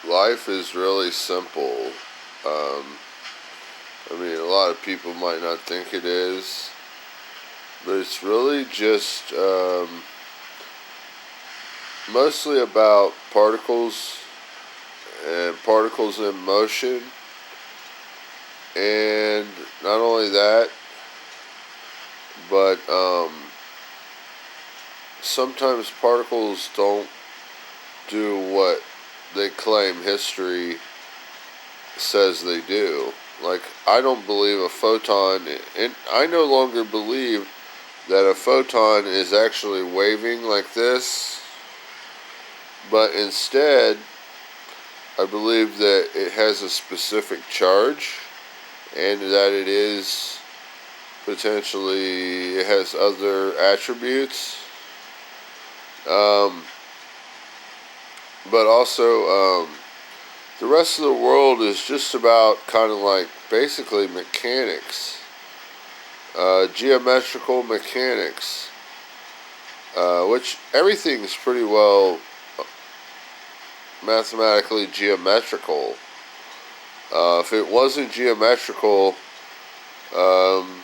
life is really simple. Um, I mean, a lot of people might not think it is, but it's really just mostly about particles and particles in motion. And not only that, but sometimes particles don't do what they claim history says they do. Like, I don't believe a photon, and I no longer believe that a photon is actually waving like this, but instead, I believe that it has a specific charge and that it has other attributes. Um, but also, the rest of the world is just about kind of like basically mechanics, geometrical mechanics, which everything's pretty well mathematically geometrical. If it wasn't geometrical, um,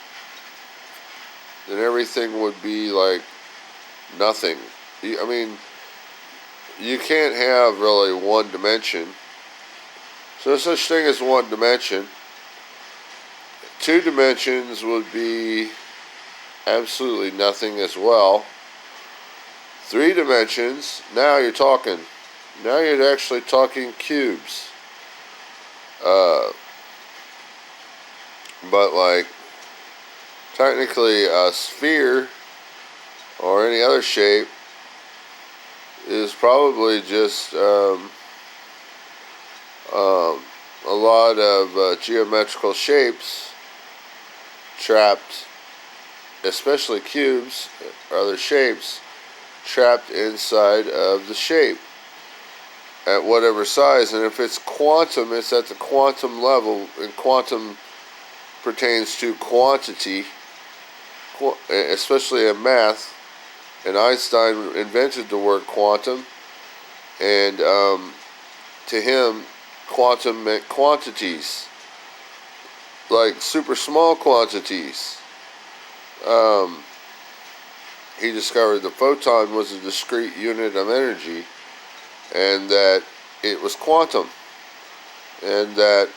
then everything would be like nothing. I mean, you can't have really one dimension. So no such thing as one dimension. Two dimensions would be absolutely nothing as well. Three dimensions, now you're talking. Now you're actually talking cubes. Uh, but like, technically a sphere or any other shape is probably just a lot of geometrical shapes trapped, especially cubes or other shapes, trapped inside of the shape at whatever size. And if it's quantum, it's at the quantum level, and quantum pertains to quantity, especially in math. And Einstein invented the word quantum, and to him, quantum meant quantities, like super small quantities. Um, he discovered the photon was a discrete unit of energy, and that it was quantum, and that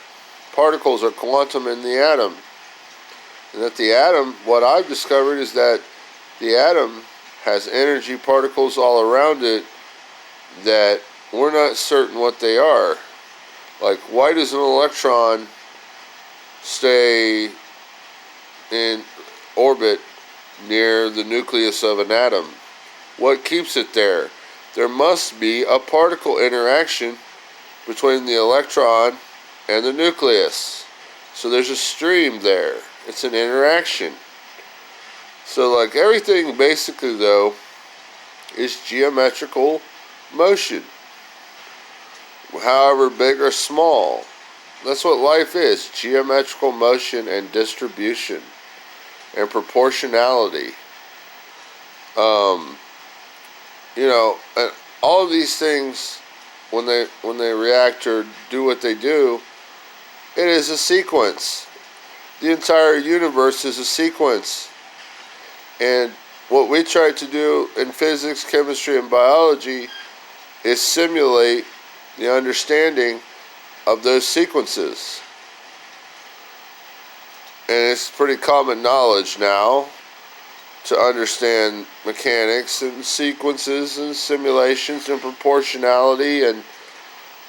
particles are quantum in the atom. And that the atom, what I've discovered is that the atom has energy particles all around it that we're not certain what they are. Like, why does an electron stay in orbit near the nucleus of an atom? What keeps it there? There must be a particle interaction between the electron and the nucleus. So there's a stream there. It's an interaction. So like everything basically though is geometrical motion, however big or small. That's what life is: geometrical motion and distribution and proportionality. Um, and all of these things, when they react or do what they do, it is a sequence. The entire universe is a sequence. And what we try to do in physics, chemistry, and biology is simulate the understanding of those sequences. And it's pretty common knowledge now to understand mechanics and sequences and simulations and proportionality and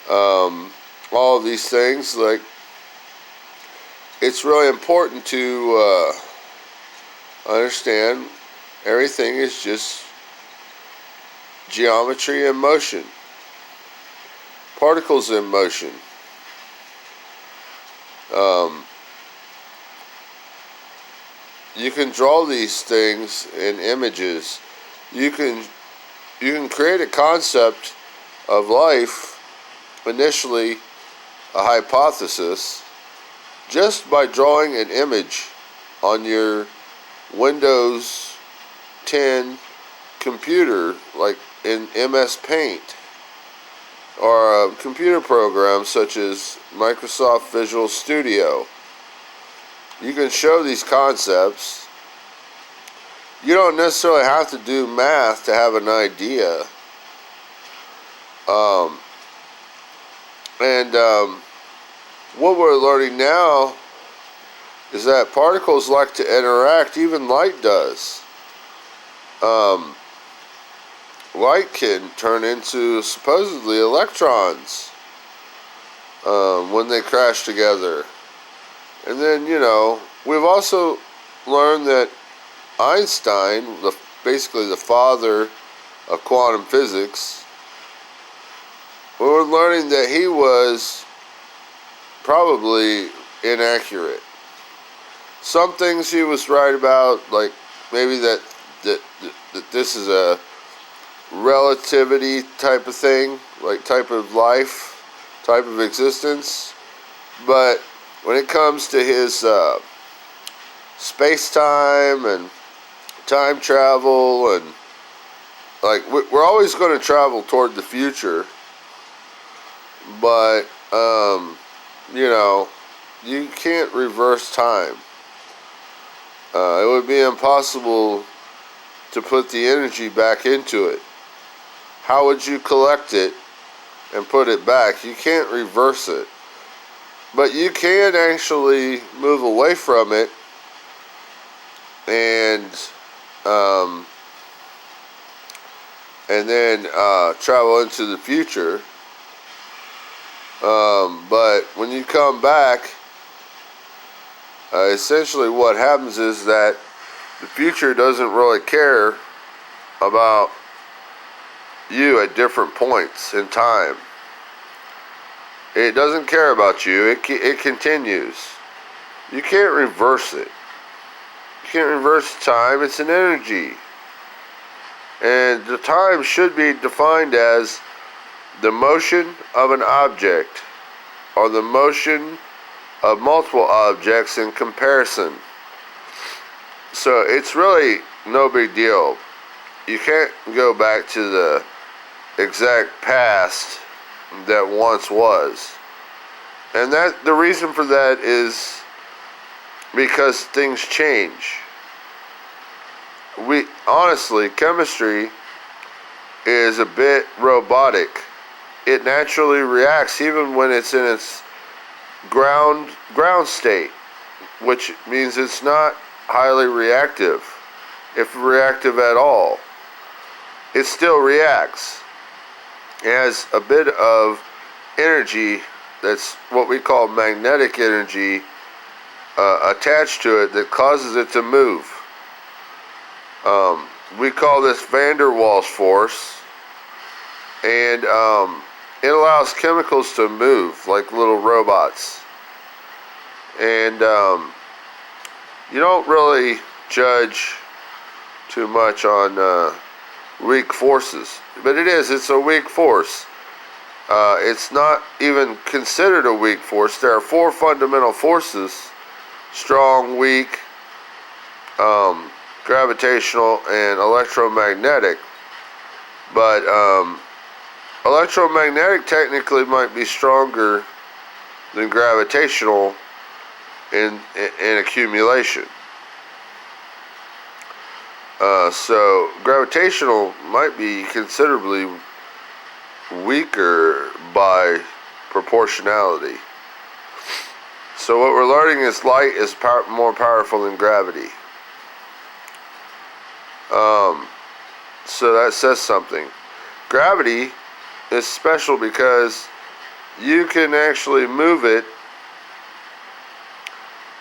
all of these things. Like, it's really important to understand everything is just geometry in motion, particles in motion. You can draw these things in images. You can create a concept of life, initially a hypothesis, just by drawing an image on your Windows 10 computer, like in MS Paint. or computer programs such as Microsoft Visual Studio. You can show these concepts. You don't necessarily have to do math to have an idea. And what we're learning now is that particles like to interact, even light does. Light can turn into supposedly electrons when they crash together. And then, we've also learned that Einstein, basically the father of quantum physics, we were learning that he was probably inaccurate. Some things he was right about, like maybe that this is a relativity type of thing, like type of life, type of existence. But when it comes to his space-time and time travel, and like we're always going to travel toward the future, but you can't reverse time. It would be impossible to put the energy back into it. How would you collect it and put it back? You can't reverse it. But you can actually move away from it and then travel into the future. But when you come back, essentially what happens is that the future doesn't really care about you at different points in time. It doesn't care about you. It continues. You can't reverse it. You can't reverse time. It's an energy. And the time should be defined as the motion of an object or the motion of multiple objects in comparison. So it's really no big deal. You can't go back to the exact past that once was. And that the reason for that is because things change. Honestly, chemistry is a bit robotic. It naturally reacts even when it's in its ground state, which means it's not highly reactive, if reactive at all. It still reacts. It has a bit of energy that's what we call magnetic energy attached to it that causes it to move. We call this van der Waals force, and it allows chemicals to move like little robots. And you don't really judge too much on weak forces, but it's a weak force. It's not even considered a weak force. There are four fundamental forces: strong, weak, gravitational, and electromagnetic. But electromagnetic technically might be stronger than gravitational in accumulation. So gravitational might be considerably weaker by proportionality. So what we're learning is light is more powerful than gravity. So that says something. Gravity is special because you can actually move it.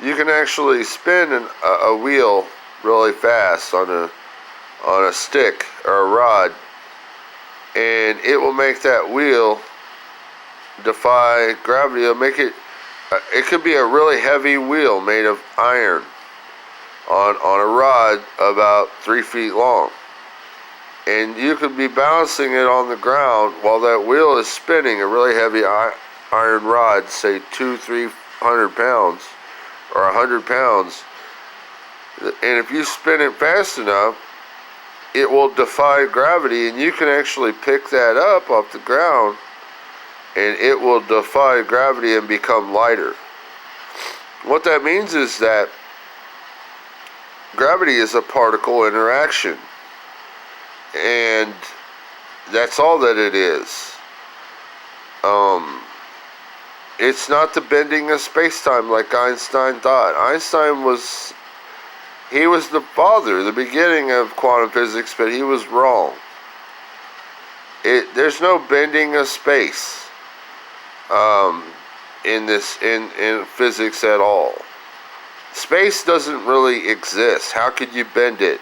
You can actually spin a wheel really fast on a stick or a rod, and it will make that wheel defy gravity. It'll make it. It could be a really heavy wheel made of iron on a rod about 3 feet long, and you could be balancing it on the ground while that wheel is spinning. A really heavy iron rod, say 200-300 pounds or 100 pounds. And if you spin it fast enough, it will defy gravity, and you can actually pick that up off the ground and it will defy gravity and become lighter. What that means is that gravity is a particle interaction, and that's all that it is. It's not the bending of space-time like Einstein thought. Einstein was the father, the beginning of quantum physics, but he was wrong. There's no bending of space in physics at all. Space doesn't really exist. How could you bend it?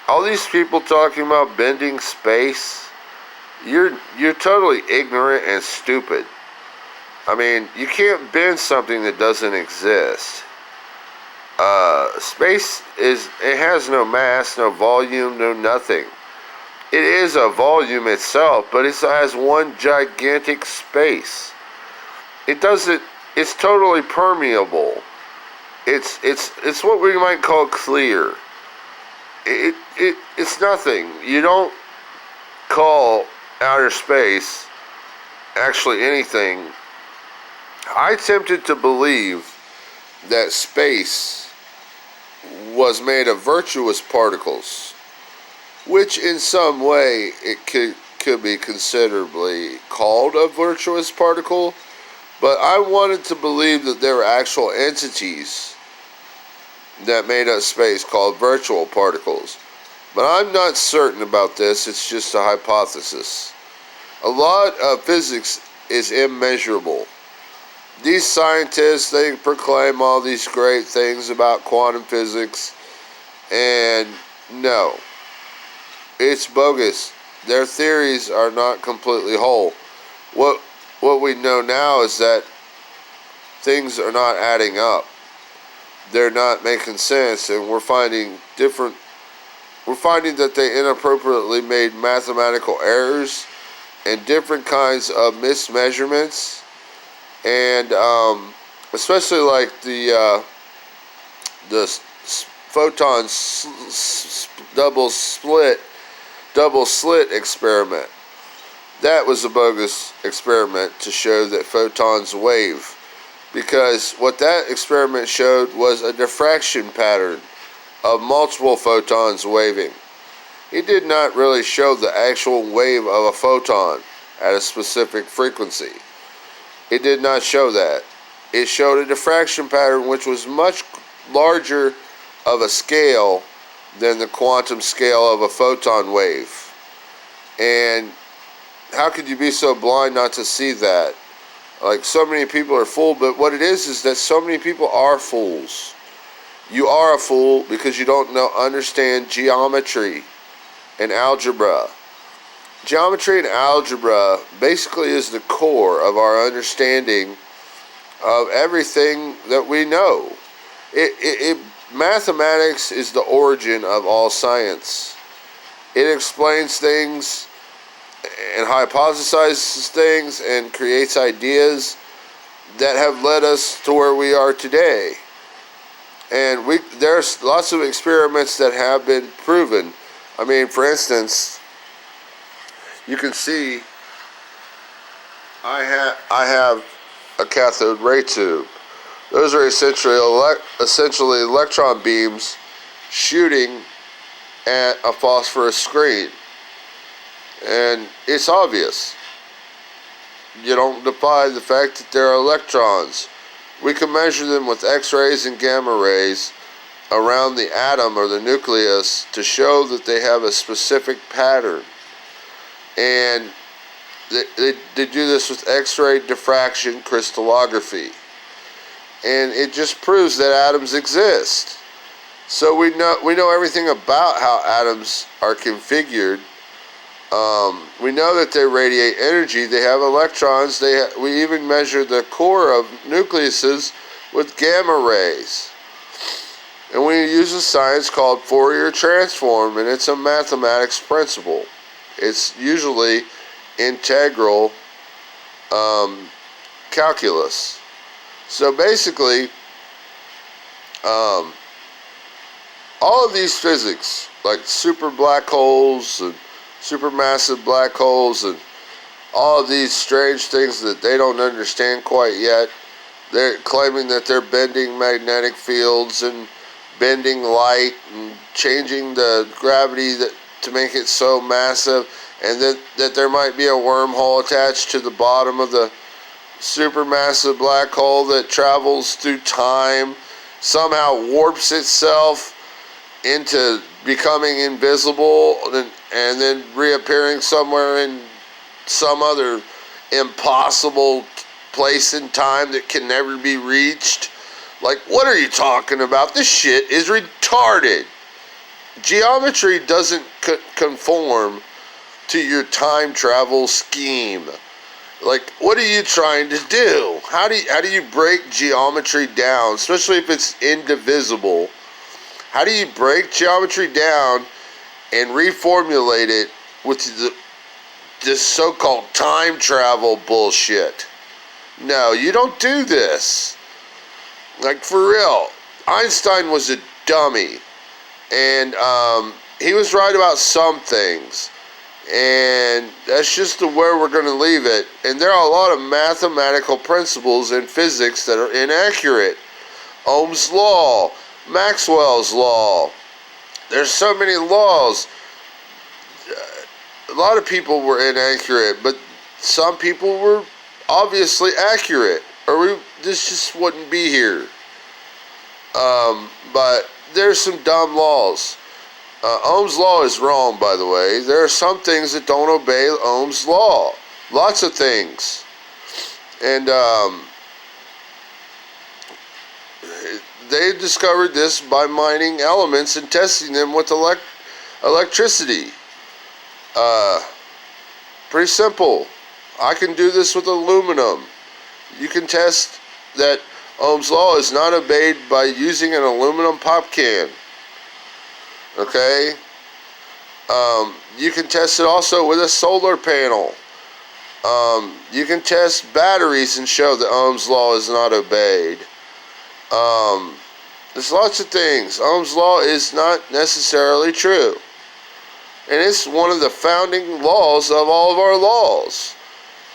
All these people talking about bending space, you're totally ignorant and stupid. I mean, you can't bend something that doesn't exist. Space has no mass, no volume, no nothing. It is a volume itself, but it has one gigantic space. It's totally permeable. It's what we might call clear. It's nothing. You don't call outer space actually anything. I tempted to believe that space was made of virtuous particles, which in some way it could be considerably called a virtuous particle, but I wanted to believe that there were actual entities that made up space called virtual particles. But I'm not certain about this. It's just a hypothesis. A lot of physics is immeasurable. These scientists, they proclaim all these great things about quantum physics, and no, it's bogus. Their theories are not completely whole. What we know now is that things are not adding up. They're not making sense, and we're finding that they inappropriately made mathematical errors and different kinds of mismeasurements, and especially like the photon double slit experiment. That was a bogus experiment to show that photons wave, because what that experiment showed was a diffraction pattern of multiple photons waving. It did not really show the actual wave of a photon at a specific frequency. It did not show that. It showed a diffraction pattern which was much larger of a scale than the quantum scale of a photon wave. And how could you be so blind not to see that? Like, so many people are fooled, but what it is that so many people are fools. You are a fool because you don't understand geometry and algebra. Geometry and algebra basically is the core of our understanding of everything that we know. Mathematics is the origin of all science. It explains things and hypothesizes things and creates ideas that have led us to where we are today. And there's lots of experiments that have been proven. I mean, for instance, you can see I have a cathode ray tube. Those are essentially electron beams shooting at a phosphorus screen. And it's obvious. You don't defy the fact that there are electrons. We can measure them with X-rays and gamma rays around the atom or the nucleus to show that they have a specific pattern. And they do this with X-ray diffraction crystallography. And it just proves that atoms exist. So we know everything about how atoms are configured. We know that they radiate energy. They have electrons. We even measure the core of nucleuses with gamma rays. And we use a science called Fourier transform, and it's a mathematics principle. It's usually integral calculus. So basically, all of these physics, like super black holes and supermassive black holes and all of these strange things that they don't understand quite yet. They're claiming that they're bending magnetic fields and bending light and changing the gravity to make it so massive, and that there might be a wormhole attached to the bottom of the supermassive black hole that travels through time, somehow warps itself into becoming invisible and then reappearing somewhere in some other impossible place in time that can never be reached. Like, what are you talking about? This shit is retarded. Geometry doesn't conform to your time travel scheme. Like, what are you trying to do? How do you break geometry down, especially if it's indivisible? How do you break geometry down and reformulate it with this so-called time travel bullshit? No, you don't do this. Like, for real. Einstein was a dummy. And he was right about some things. And that's just where we're going to leave it. And there are a lot of mathematical principles in physics that are inaccurate. Ohm's law, Maxwell's law. There's so many laws. A lot of people were inaccurate, but some people were obviously accurate, or this just wouldn't be here. But there's some dumb laws. Ohm's law is wrong, by the way. There are some things that don't obey Ohm's law. Lots of things. And they discovered this by mining elements and testing them with electricity. Pretty simple. I can do this with aluminum. You can test that Ohm's law is not obeyed by using an aluminum pop can. Okay? You can test it also with a solar panel. You can test batteries and show that Ohm's law is not obeyed. There's lots of things. Ohm's law is not necessarily true. And it's one of the founding laws of all of our laws.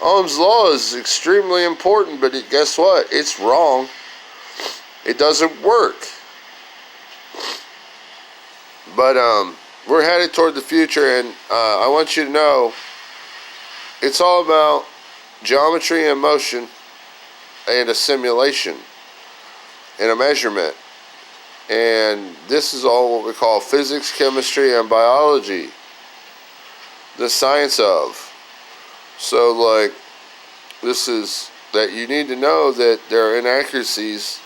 Ohm's law is extremely important, but guess what? It's wrong. It doesn't work. But we're headed toward the future, and I want you to know it's all about geometry and motion and a simulation and a measurement. And this is all what we call physics, chemistry, and biology. The science of. So, like, this is that you need to know that there are inaccuracies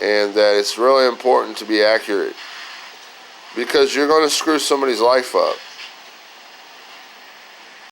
and that it's really important to be accurate, because you're going to screw somebody's life up.